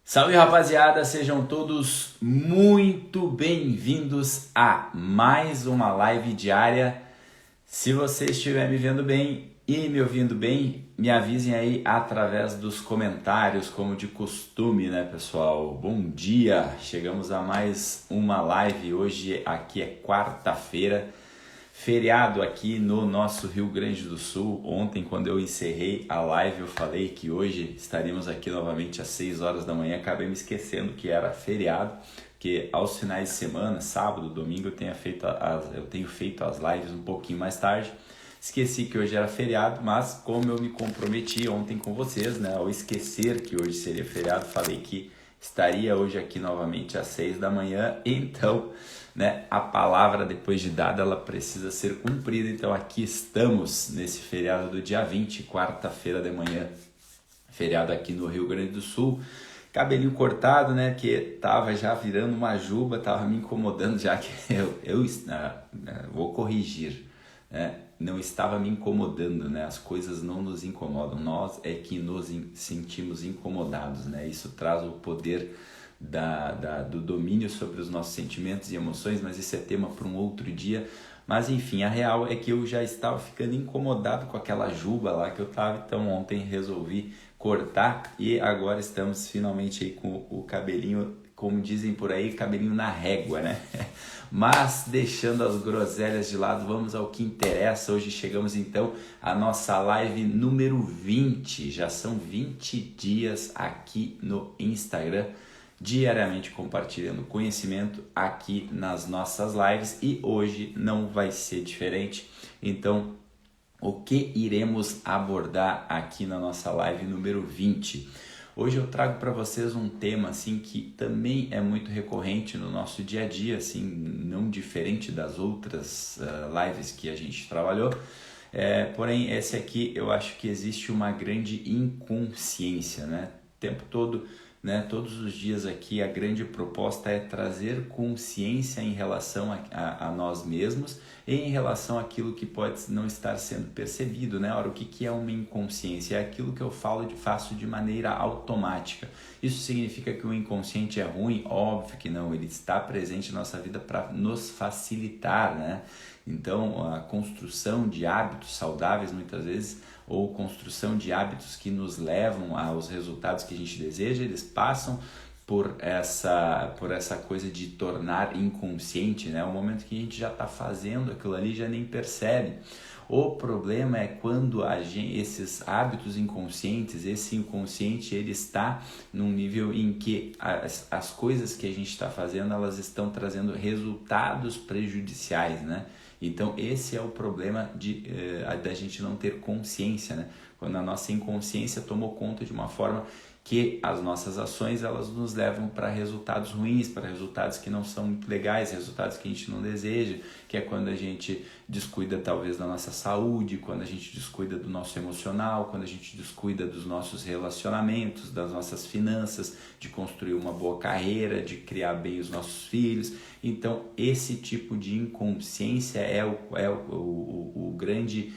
Salve rapaziada, sejam todos muito bem-vindos a mais uma live diária. Se você estiver me vendo bem e me ouvindo bem, me avisem aí através dos comentários, como de costume, né pessoal? Bom dia, chegamos a mais uma live. Hoje aqui é quarta-feira, feriado aqui no nosso Rio Grande do Sul. Ontem, quando eu encerrei a live, eu falei que hoje estaríamos aqui novamente às 6 horas da manhã. Acabei me esquecendo que era feriado, porque aos finais de semana, sábado, domingo, eu tenho feito as lives um pouquinho mais tarde. Esqueci que hoje era feriado, mas como eu me comprometi ontem com vocês, né, ao esquecer que hoje seria feriado, falei que estaria hoje aqui novamente às 6 da manhã. Então, né, a palavra depois de dada, ela precisa ser cumprida. Então aqui estamos nesse feriado do dia 20, quarta-feira de manhã, feriado aqui no Rio Grande do Sul. Cabelinho cortado, né, que tava já virando uma juba, tava me incomodando, já que eu vou corrigir, né, não estava me incomodando, né, as coisas não nos incomodam, nós é que nos sentimos incomodados, né, isso traz o poder do domínio sobre os nossos sentimentos e emoções, mas isso é tema para um outro dia. Mas enfim, a real é que eu já estava ficando incomodado com aquela juba lá que eu estava, então ontem resolvi cortar e agora estamos finalmente aí com o cabelinho, como dizem por aí, cabelinho na régua, né? Mas deixando as groselhas de lado, vamos ao que interessa. Hoje chegamos então à nossa live número 20, já são 20 dias aqui no Instagram, diariamente compartilhando conhecimento aqui nas nossas lives, e hoje não vai ser diferente. Então, o que iremos abordar aqui na nossa live número 20? Hoje eu trago para vocês um tema assim que também é muito recorrente no nosso dia a dia, assim, não diferente das outras lives que a gente trabalhou. Porém, esse aqui eu acho que existe uma grande inconsciência, né? O tempo todo, né, todos os dias aqui a grande proposta é trazer consciência em relação a nós mesmos e em relação àquilo que pode não estar sendo percebido, né? Ora, o que é uma inconsciência? É aquilo que eu faço de maneira automática. Isso significa que o inconsciente é ruim? Óbvio que não, ele está presente na nossa vida para nos facilitar, né? Então, a construção de hábitos saudáveis, muitas vezes, ou construção de hábitos que nos levam aos resultados que a gente deseja, eles passam por essa coisa de tornar inconsciente, né? O momento que a gente já está fazendo aquilo ali, já nem percebe. O problema é quando esses hábitos inconscientes, esse inconsciente, ele está num nível em que as coisas que a gente está fazendo, elas estão trazendo resultados prejudiciais, né? Então esse é o problema da gente não ter consciência, né? Quando a nossa inconsciência tomou conta de uma forma que as nossas ações elas nos levam para resultados ruins, para resultados que não são muito legais, resultados que a gente não deseja, que é quando a gente descuida talvez da nossa saúde, quando a gente descuida do nosso emocional, quando a gente descuida dos nossos relacionamentos, das nossas finanças, de construir uma boa carreira, de criar bem os nossos filhos. Então esse tipo de inconsciência é o grande,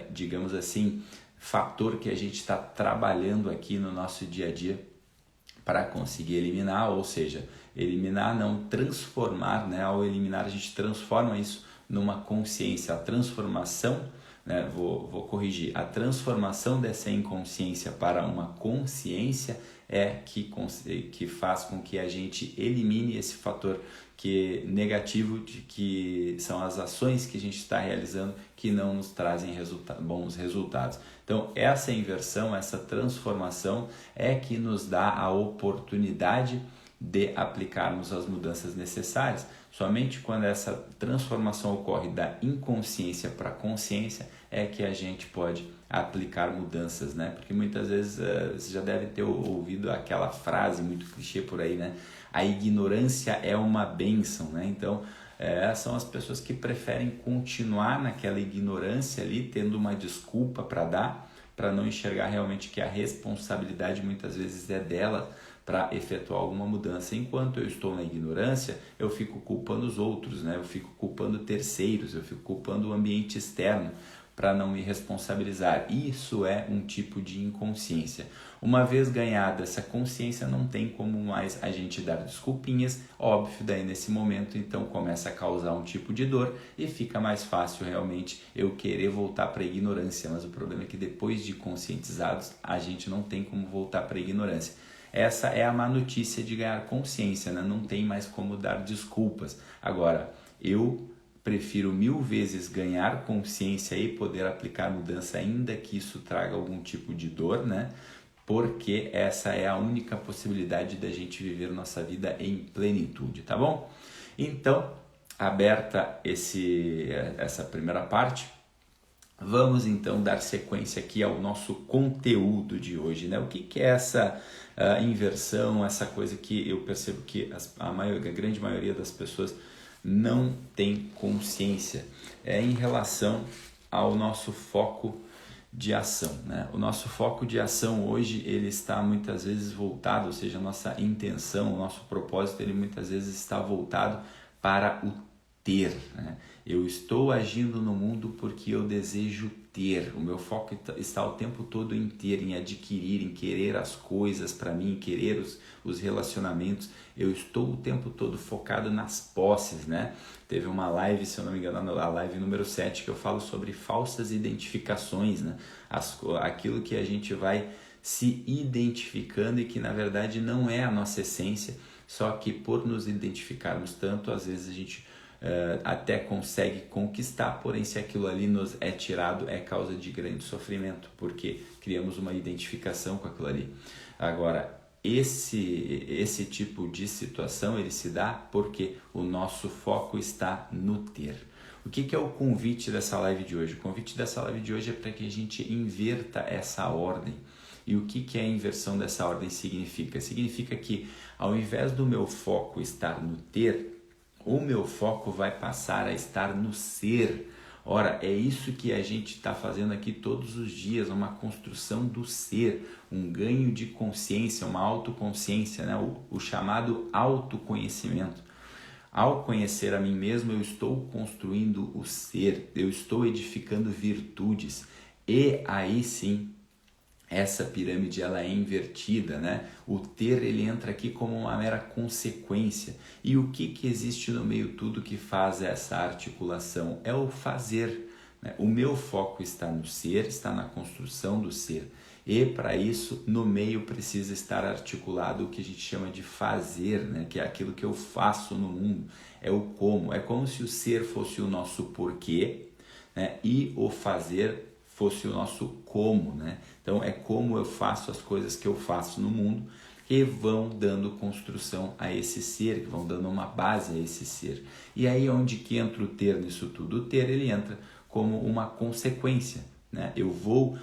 digamos assim, fator que a gente está trabalhando aqui no nosso dia a dia para conseguir eliminar, ou seja, eliminar não, transformar, né? Ao eliminar a gente transforma isso numa consciência, a transformação, né? Vou corrigir, a transformação dessa inconsciência para uma consciência é que faz com que a gente elimine esse fator negativo, de que são as ações que a gente está realizando que não nos trazem bons resultados. Então essa inversão, essa transformação é que nos dá a oportunidade de aplicarmos as mudanças necessárias. Somente quando essa transformação ocorre da inconsciência para a consciência é que a gente pode aplicar mudanças, né? Porque muitas vezes você já deve ter ouvido aquela frase muito clichê por aí, né? A ignorância é uma bênção, né? Então, são as pessoas que preferem continuar naquela ignorância ali, tendo uma desculpa para dar, para não enxergar realmente que a responsabilidade muitas vezes é dela para efetuar alguma mudança. Enquanto eu estou na ignorância, eu fico culpando os outros, né? Eu fico culpando terceiros, eu fico culpando o ambiente externo para não me responsabilizar. Isso é um tipo de inconsciência. Uma vez ganhada essa consciência, não tem como mais a gente dar desculpinhas, óbvio, daí nesse momento então começa a causar um tipo de dor e fica mais fácil realmente eu querer voltar para a ignorância, mas o problema é que depois de conscientizados, a gente não tem como voltar para a ignorância. Essa é a má notícia de ganhar consciência, né? Não tem mais como dar desculpas. Agora, eu prefiro 1000 vezes ganhar consciência e poder aplicar mudança, ainda que isso traga algum tipo de dor, né? Porque essa é a única possibilidade da gente viver nossa vida em plenitude, tá bom? Então, aberta essa primeira parte, vamos então dar sequência aqui ao nosso conteúdo de hoje, né? O que é essa inversão, essa coisa que eu percebo que a grande maioria das pessoas não tem consciência? É em relação ao nosso foco de ação, né? O nosso foco de ação hoje ele está muitas vezes voltado, ou seja, a nossa intenção, o nosso propósito, ele muitas vezes está voltado para o ter, né? Eu estou agindo no mundo porque eu desejo ter. O meu foco está o tempo todo em ter, em adquirir, em querer as coisas para mim, querer os relacionamentos. Eu estou o tempo todo focado nas posses, né? Teve uma live, se eu não me engano, a live número 7, que eu falo sobre falsas identificações, né? Aquilo que a gente vai se identificando e que na verdade não é a nossa essência, só que por nos identificarmos tanto, às vezes a gente até consegue conquistar, porém se aquilo ali nos é tirado é causa de grande sofrimento, porque criamos uma identificação com aquilo ali. Agora, esse tipo de situação ele se dá porque o nosso foco está no ter. O que é o convite dessa live de hoje? O convite dessa live de hoje é para que a gente inverta essa ordem. E o que a inversão dessa ordem significa? Significa que ao invés do meu foco estar no ter, o meu foco vai passar a estar no ser. Ora, é isso que a gente está fazendo aqui todos os dias, uma construção do ser, um ganho de consciência, uma autoconsciência, né? O chamado autoconhecimento. Ao conhecer a mim mesmo, eu estou construindo o ser, eu estou edificando virtudes e aí sim, essa pirâmide ela é invertida, né? O ter ele entra aqui como uma mera consequência. E o que existe no meio tudo que faz essa articulação? É o fazer, né? O meu foco está no ser, está na construção do ser. E para isso, no meio precisa estar articulado o que a gente chama de fazer, né? Que é aquilo que eu faço no mundo. É o como. É como se o ser fosse o nosso porquê, né? E o fazer fosse o nosso como, né? Então é como eu faço as coisas que eu faço no mundo que vão dando construção a esse ser, que vão dando uma base a esse ser. E aí onde que entra o ter nisso tudo? O ter ele entra como uma consequência, né? Eu vou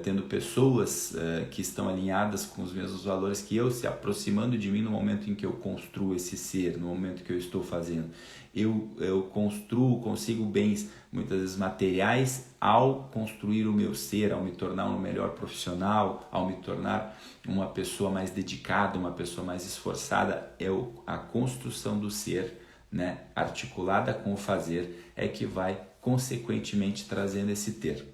tendo pessoas que estão alinhadas com os mesmos valores que eu, se aproximando de mim no momento em que eu construo esse ser, no momento que eu estou fazendo. Eu consigo bens, muitas vezes materiais, ao construir o meu ser, ao me tornar um melhor profissional, ao me tornar uma pessoa mais dedicada, uma pessoa mais esforçada. A construção do ser, né, articulada com o fazer, é que vai consequentemente trazendo esse ter.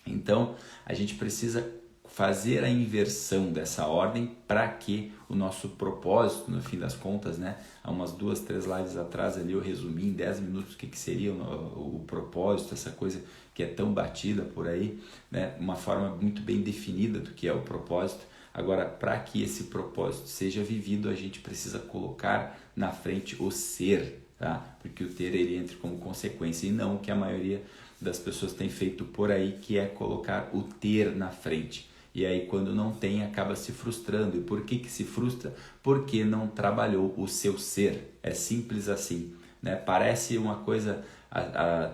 Então, a gente precisa fazer a inversão dessa ordem para que o nosso propósito, no fim das contas, né? Há umas 2, 3 lives atrás ali eu resumi em 10 minutos o que seria o propósito, essa coisa que é tão batida por aí, né? Uma forma muito bem definida do que é o propósito. Agora, para que esse propósito seja vivido, a gente precisa colocar na frente o ser, tá? Porque o ter ele entra como consequência e não o que a maioria das pessoas tem feito por aí, que é colocar o ter na frente. E aí quando não tem, acaba se frustrando. E por que se frustra? Porque não trabalhou o seu ser. É simples assim, né? Parece uma coisa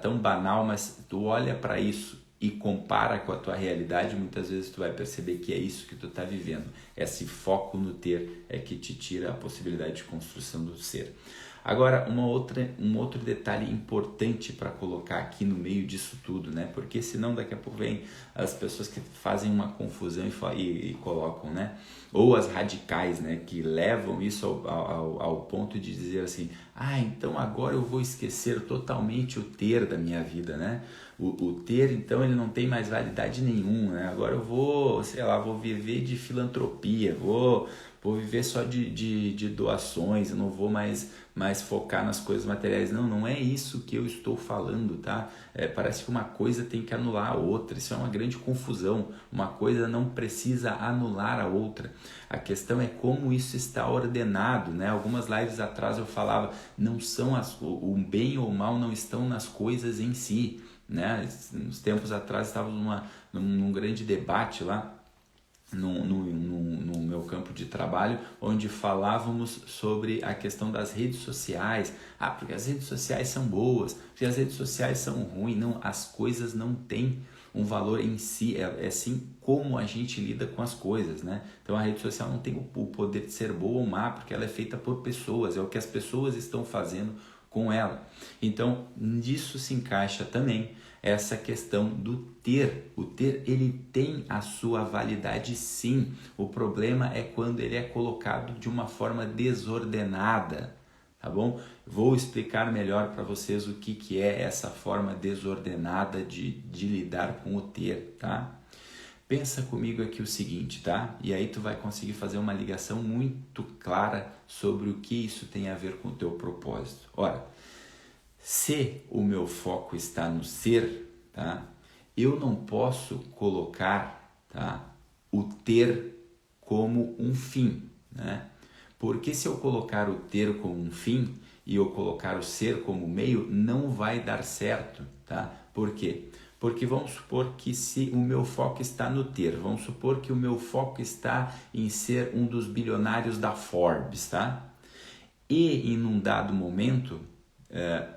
tão banal, mas tu olha para isso e compara com a tua realidade, muitas vezes tu vai perceber que é isso que tu está vivendo. Esse foco no ter é que te tira a possibilidade de construção do ser. Agora, um outro detalhe importante para colocar aqui no meio disso tudo, né? Porque senão daqui a pouco vem as pessoas que fazem uma confusão e colocam, né? Ou as radicais, né? Que levam isso ao ponto de dizer assim, então agora eu vou esquecer totalmente o ter da minha vida, né? O ter, então, ele não tem mais validade nenhuma, né? Agora eu vou, vou viver de filantropia, vou viver só de doações, eu não vou mais focar nas coisas materiais. Não é isso que eu estou falando, tá? Parece que uma coisa tem que anular a outra, isso é uma grande confusão. Uma coisa não precisa anular a outra. A questão é como isso está ordenado, né? Algumas lives atrás eu falava, não são o bem ou o mal não estão nas coisas em si, né? Uns tempos atrás estávamos num grande debate lá, no meu campo de trabalho, onde falávamos sobre a questão das redes sociais. Porque as redes sociais são boas, porque as redes sociais são ruins. Não, as coisas não têm um valor em si, é sim como a gente lida com as coisas, né? Então a rede social não tem o poder de ser boa ou má, porque ela é feita por pessoas, é o que as pessoas estão fazendo com ela. Então nisso se encaixa também essa questão do ter. O ter, ele tem a sua validade, sim. O problema é quando ele é colocado de uma forma desordenada, tá bom? Vou explicar melhor para vocês o que é essa forma desordenada de lidar com o ter, tá? Pensa comigo aqui o seguinte, tá? E aí tu vai conseguir fazer uma ligação muito clara sobre o que isso tem a ver com o teu propósito. Ora, se o meu foco está no ser, tá? Eu não posso colocar, tá, o ter como um fim, né? Porque se eu colocar o ter como um fim e eu colocar o ser como meio, não vai dar certo, tá? Por quê? Porque vamos supor que se o meu foco está no ter, vamos supor que o meu foco está em ser um dos bilionários da Forbes, tá? E em um dado momento,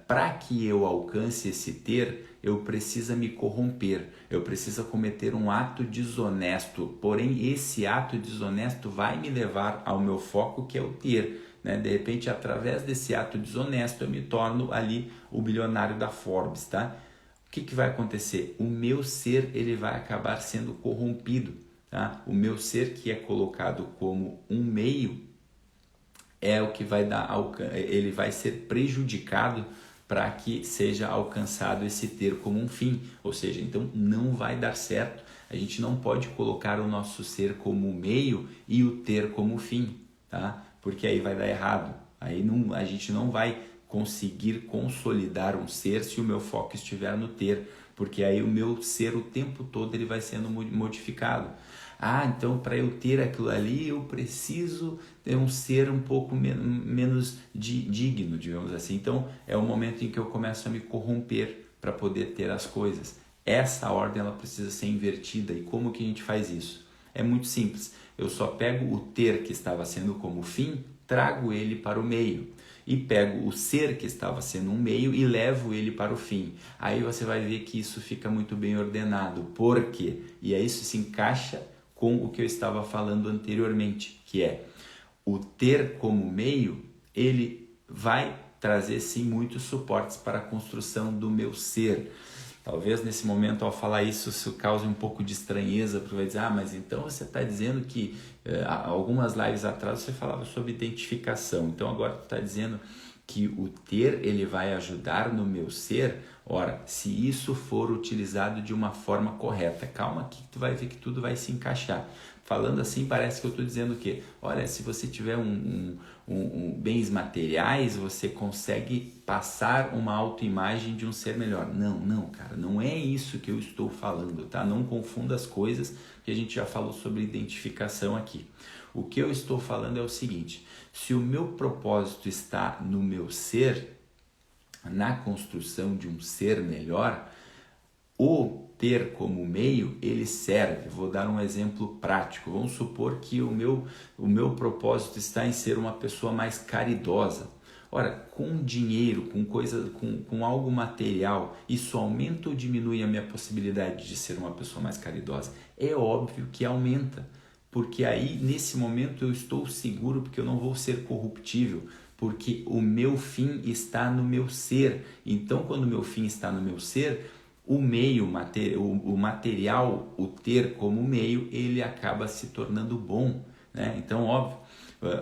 para que eu alcance esse ter, eu preciso me corromper, eu preciso cometer um ato desonesto, porém esse ato desonesto vai me levar ao meu foco, que é o ter, né? De repente, através desse ato desonesto, eu me torno ali o bilionário da Forbes, tá? O que vai acontecer? O meu ser, ele vai acabar sendo corrompido, tá? O meu ser, que é colocado como um meio, é o que vai dar, ele vai ser prejudicado para que seja alcançado esse ter como um fim, ou seja, então não vai dar certo. A gente não pode colocar o nosso ser como meio e o ter como fim, tá? Porque aí vai dar errado. Aí a gente não vai conseguir consolidar um ser se o meu foco estiver no ter, porque aí o meu ser o tempo todo ele vai sendo modificado. Então para eu ter aquilo ali eu preciso ter um ser um pouco menos digno, digamos assim. Então é o momento em que eu começo a me corromper para poder ter as coisas. Essa ordem ela precisa ser invertida. E como que a gente faz isso? É muito simples. Eu só pego o ter que estava sendo como fim, trago ele para o meio. E pego o ser que estava sendo um meio e levo ele para o fim. Aí você vai ver que isso fica muito bem ordenado. Por quê? E aí isso se encaixa com o que eu estava falando anteriormente, que é o ter como meio, ele vai trazer sim muitos suportes para a construção do meu ser. Talvez nesse momento, ao falar isso cause um pouco de estranheza, porque vai dizer, mas então você está dizendo que algumas lives atrás você falava sobre identificação, então agora tu está dizendo que o ter ele vai ajudar no meu ser. Ora, se isso for utilizado de uma forma correta, calma que tu vai ver que tudo vai se encaixar. Falando assim, parece que eu estou dizendo que, olha, se você tiver bens materiais, você consegue passar uma autoimagem de um ser melhor. Não, cara, não é isso que eu estou falando, tá? Não confunda as coisas, que a gente já falou sobre identificação aqui. O que eu estou falando é o seguinte: se o meu propósito está no meu ser, na construção de um ser melhor, o ter como meio, ele serve. Vou dar um exemplo prático. Vamos supor que o meu propósito está em ser uma pessoa mais caridosa. Ora, com dinheiro, com algo material, isso aumenta ou diminui a minha possibilidade de ser uma pessoa mais caridosa? É óbvio que aumenta. porque aí nesse momento eu estou seguro, porque eu não vou ser corruptível, porque o meu fim está no meu ser. Então, quando o meu fim está no meu ser, o meio, o material, o ter como meio, ele acaba se tornando bom, né? Então, óbvio,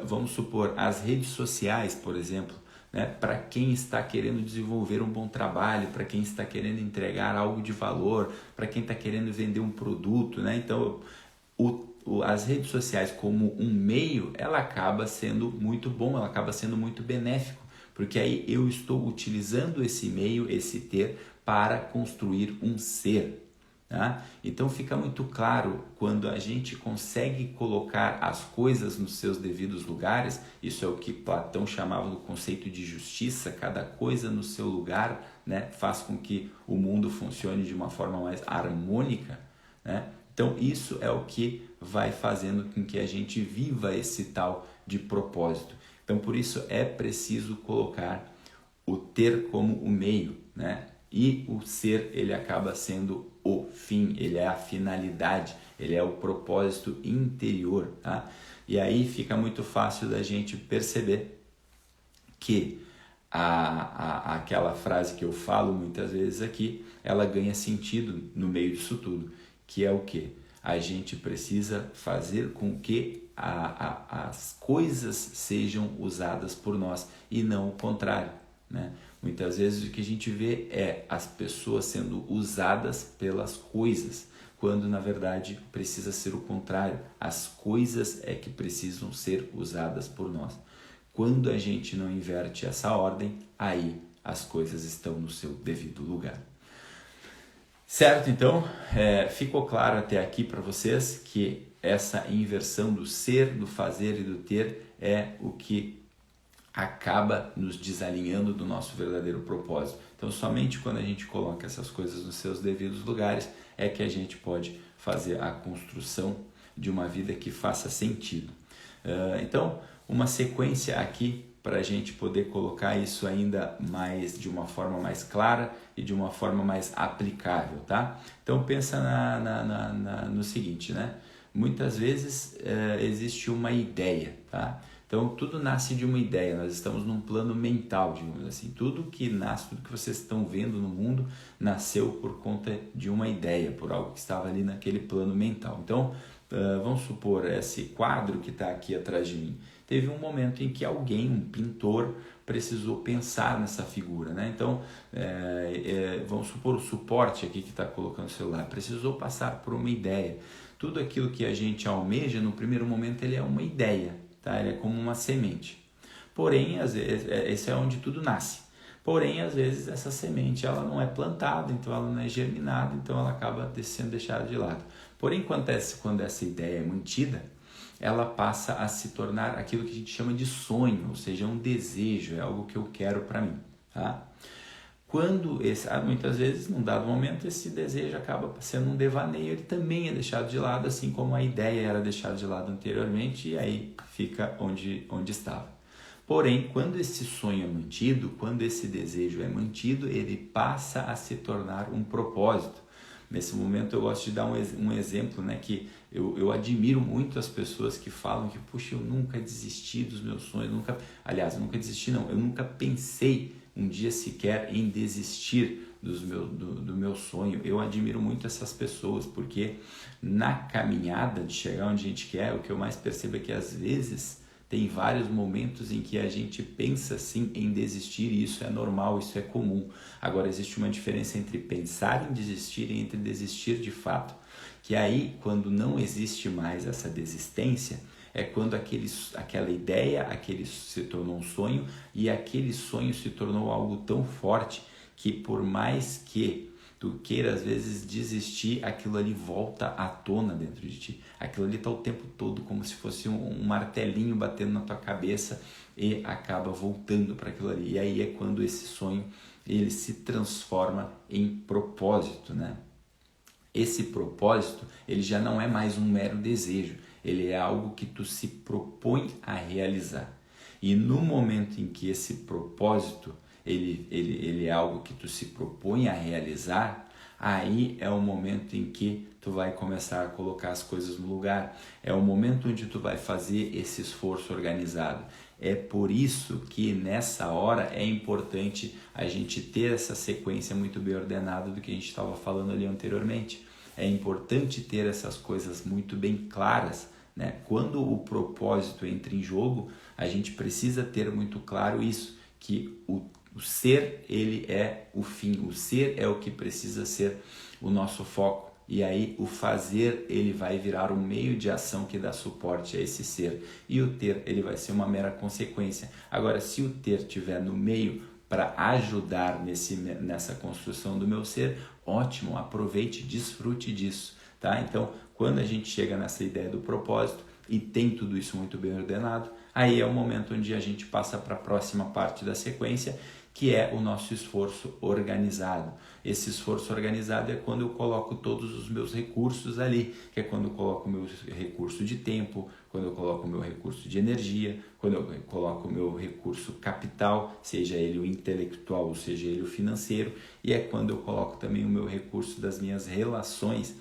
vamos supor, as redes sociais, por exemplo, né? Para quem está querendo desenvolver um bom trabalho, para quem está querendo entregar algo de valor, para quem está querendo vender um produto, né? Então, as redes sociais como um meio, ela acaba sendo muito bom, ela acaba sendo muito benéfico, porque aí eu estou utilizando esse meio, esse ter, para construir um ser. Tá? Então fica muito claro quando a gente consegue colocar as coisas nos seus devidos lugares, isso é o que Platão chamava do conceito de justiça, cada coisa no seu lugar, né, faz com que o mundo funcione de uma forma mais harmônica, né? Então isso é o que vai fazendo com que a gente viva esse tal de propósito. Então por isso é preciso colocar o ter como o meio, né? E o ser, ele acaba sendo o fim, ele é a finalidade, ele é o propósito interior, tá? E aí fica muito fácil da gente perceber que aquela frase que eu falo muitas vezes aqui, ela ganha sentido no meio disso tudo, que é o quê? A gente precisa fazer com que as coisas sejam usadas por nós e não o contrário, né? Muitas vezes o que a gente vê é as pessoas sendo usadas pelas coisas, quando na verdade precisa ser o contrário. As coisas é que precisam ser usadas por nós. Quando a gente não inverte essa ordem, aí as coisas estão no seu devido lugar. Certo? Então, ficou claro até aqui para vocês que essa inversão do ser, do fazer e do ter é o que acaba nos desalinhando do nosso verdadeiro propósito. Então, somente quando a gente coloca essas coisas nos seus devidos lugares é que a gente pode fazer a construção de uma vida que faça sentido. Então, uma sequência aqui para a gente poder colocar isso ainda mais de uma forma mais clara e de uma forma mais aplicável, tá? Então, pensa no seguinte, né? Muitas vezes existe uma ideia, tá? Então, tudo nasce de uma ideia, nós estamos num plano mental, digamos assim. Tudo que nasce, tudo que vocês estão vendo no mundo, nasceu por conta de uma ideia, por algo que estava ali naquele plano mental. Então, vamos supor, esse quadro que está aqui atrás de mim. Teve um momento em que alguém, um pintor, precisou pensar nessa figura, né? Então, vamos supor o suporte aqui que está colocando o celular, precisou passar por uma ideia. Tudo aquilo que a gente almeja, no primeiro momento, ele é uma ideia. Tá? Ele é como uma semente. Porém, às vezes, esse é onde tudo nasce. Porém, às vezes, essa semente ela não é plantada, então ela não é germinada, então ela acaba sendo deixada de lado. Porém, quando essa ideia é mantida, ela passa a se tornar aquilo que a gente chama de sonho, ou seja, um desejo, é algo que eu quero para mim. Tá? Quando muitas vezes, num dado momento, esse desejo acaba sendo um devaneio, ele também é deixado de lado, assim como a ideia era deixada de lado anteriormente, e aí fica onde estava. Porém, quando esse sonho é mantido, quando esse desejo é mantido, ele passa a se tornar um propósito. Nesse momento eu gosto de dar um exemplo, né, que eu admiro muito as pessoas que falam que, puxa, eu nunca desisti dos meus sonhos, eu nunca desisti não, eu nunca pensei um dia sequer em desistir do meu sonho. Eu admiro muito essas pessoas, porque na caminhada de chegar onde a gente quer, o que eu mais percebo é que às vezes tem vários momentos em que a gente pensa sim em desistir, e isso é normal, isso é comum. Agora existe uma diferença entre pensar em desistir e entre desistir de fato, que aí quando não existe mais essa desistência, é quando aquela ideia, aquele se tornou um sonho, e aquele sonho se tornou algo tão forte que por mais que tu queira às vezes desistir, aquilo ali volta à tona dentro de ti. Aquilo ali está o tempo todo como se fosse um martelinho batendo na tua cabeça e acaba voltando para aquilo ali. E aí é quando esse sonho ele se transforma em propósito, né? Esse propósito ele já não é mais um mero desejo, ele é algo que tu se propõe a realizar. E no momento em que esse propósito ele é algo que tu se propõe a realizar, aí é o momento em que tu vai começar a colocar as coisas no lugar. É o momento onde tu vai fazer esse esforço organizado. É por isso que nessa hora é importante a gente ter essa sequência muito bem ordenada do que a gente estava falando ali anteriormente. É importante ter essas coisas muito bem claras, né? Quando o propósito entra em jogo, a gente precisa ter muito claro isso, que o ser, ele é o fim, o ser é o que precisa ser o nosso foco. E aí o fazer, ele vai virar um meio de ação que dá suporte a esse ser. E o ter, ele vai ser uma mera consequência. Agora, se o ter estiver no meio para ajudar nessa construção do meu ser, ótimo, aproveite, desfrute disso, tá? Então, quando a gente chega nessa ideia do propósito e tem tudo isso muito bem ordenado, aí é o momento onde a gente passa para a próxima parte da sequência, que é o nosso esforço organizado. Esse esforço organizado é quando eu coloco todos os meus recursos ali, que é quando eu coloco o meu recurso de tempo, quando eu coloco o meu recurso de energia, quando eu coloco o meu recurso capital, seja ele o intelectual ou seja ele o financeiro, e é quando eu coloco também o meu recurso das minhas relações.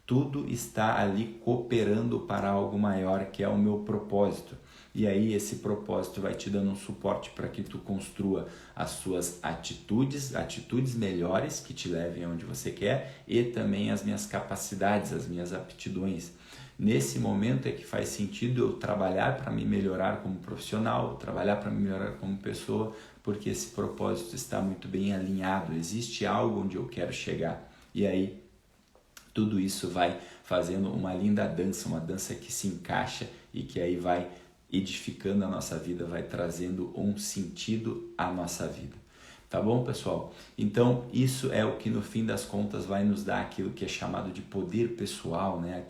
Tudo está ali cooperando para algo maior, que é o meu propósito. E aí esse propósito vai te dando um suporte para que tu construa as suas atitudes melhores que te levem aonde você quer, e também as minhas capacidades, as minhas aptidões. Nesse momento é que faz sentido eu trabalhar para me melhorar como profissional, trabalhar para me melhorar como pessoa, porque esse propósito está muito bem alinhado, existe algo onde eu quero chegar. E aí tudo isso vai fazendo uma linda dança, uma dança que se encaixa e que aí vai edificando a nossa vida, vai trazendo um sentido à nossa vida. Tá bom, pessoal? Então, isso é o que no fim das contas vai nos dar aquilo que é chamado de poder pessoal, né?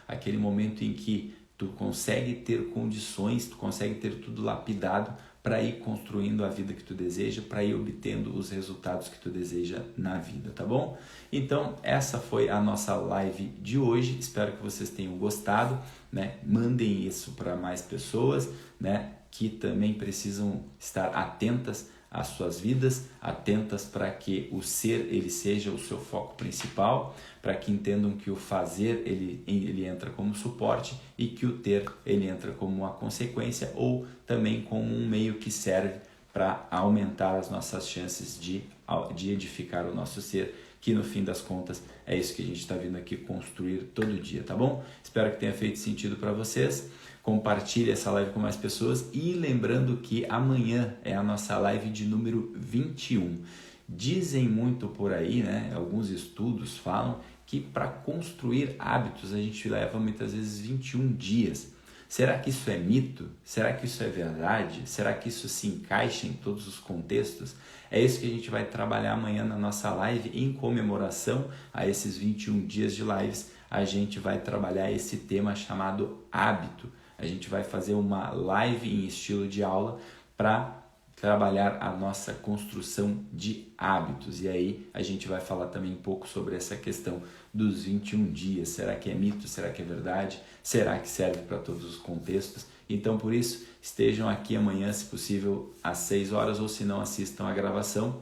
Aquele momento em que tu consegue ter condições, tu consegue ter tudo lapidado para ir construindo a vida que tu deseja, para ir obtendo os resultados que tu deseja na vida, tá bom? Então, essa foi a nossa live de hoje. Espero que vocês tenham gostado, né? Mandem isso para mais pessoas, né? Que também precisam estar atentas às suas vidas, atentas para que o ser ele seja o seu foco principal, para que entendam que o fazer ele entra como suporte e que o ter ele entra como uma consequência ou também como um meio que serve para aumentar as nossas chances de edificar o nosso ser, que no fim das contas é isso que a gente está vindo aqui construir todo dia, tá bom? Espero que tenha feito sentido para vocês. Compartilhe essa live com mais pessoas e lembrando que amanhã é a nossa live de número 21. Dizem muito por aí, né? Alguns estudos falam que para construir hábitos a gente leva muitas vezes 21 dias. Será que isso é mito? Será que isso é verdade? Será que isso se encaixa em todos os contextos? É isso que a gente vai trabalhar amanhã na nossa live em comemoração a esses 21 dias de lives. A gente vai trabalhar esse tema chamado hábito. A gente vai fazer uma live em estilo de aula para trabalhar a nossa construção de hábitos. E aí a gente vai falar também um pouco sobre essa questão dos 21 dias. Será que é mito? Será que é verdade? Será que serve para todos os contextos? Então, por isso, estejam aqui amanhã, se possível, às 6 horas, ou se não, assistam a gravação,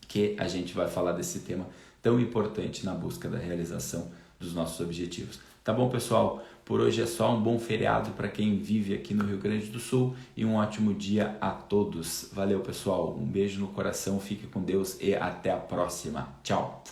que a gente vai falar desse tema tão importante na busca da realização dos nossos objetivos. Tá bom, pessoal? Por hoje é só. Um bom feriado para quem vive aqui no Rio Grande do Sul e um ótimo dia a todos. Valeu, pessoal. Um beijo no coração, fique com Deus e até a próxima. Tchau!